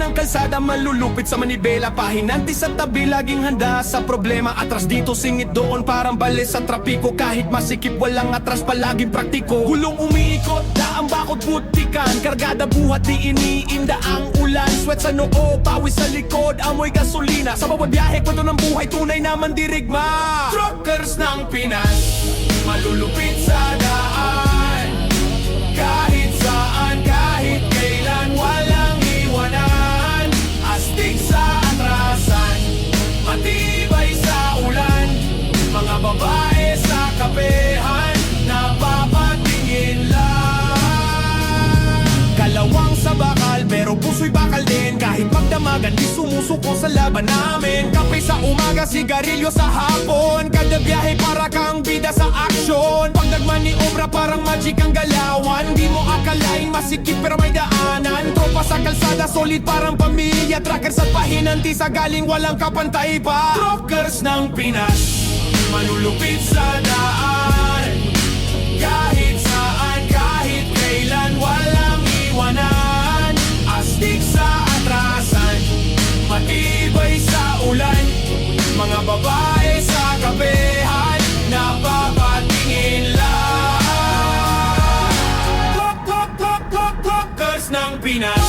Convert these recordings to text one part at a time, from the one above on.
ng kalsada, malulupit sa manibela. Pahinanti sa tabi, laging handa sa problema. Atras dito, singit doon, parang bali sa trapiko. Kahit masikip, walang atras, palaging praktiko. Gulong umiikot, daang bakod putikan. Kargada buhat, di iniinda ang ulan. Sweat sa noo, pawis sa likod, amoy gasolina. Sa bawat biyahe, kwento ng buhay, tunay naman dirigma. Truckers ng Pinas, malulupit sa daan. Kahit saan, kahit kailan, walang iwanan. Astig sa atrasan, matibay sa ulan. Mga babae sa kapehan, napapatingin lang. Kalawang sa bakal, pero puso'y bakal din. Kahit magdamagan, di sumusuko sa laban namin. Kape sa umaga, sigarilyo sa hapon. Kada biyahe para kang bida sa aksyon. Pagdagman ni obra, parang magic ang galawan. Di mo akalain masikip pero may daanan. Tropa sa kalsada, solid parang pamilya. Trackers at pahinanti sa galing, walang kapantay pa. Truckers ng Pinas, malulupit sa daan. Kahit saan, kahit kailan, walang iwanan. Astig sa atrasan, matibay sa ulan. Mga babae sa kapehan, napapatingin lang. Truckers ng Pinas.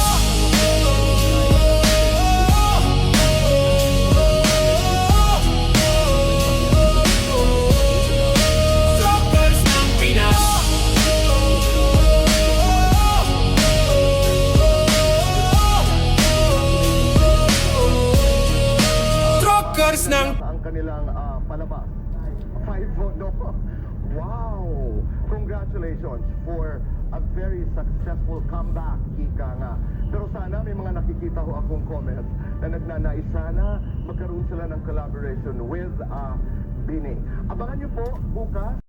Truckers ng Pinas. Truckers ng ang kanilang palabas. 5-0. Wow! Congratulations for a very successful comeback, ika nga. Pero sana may mga nakikita ho akong comments na nagnanais sana magkaroon sila ng collaboration with Bining. Abangan niyo po bukas.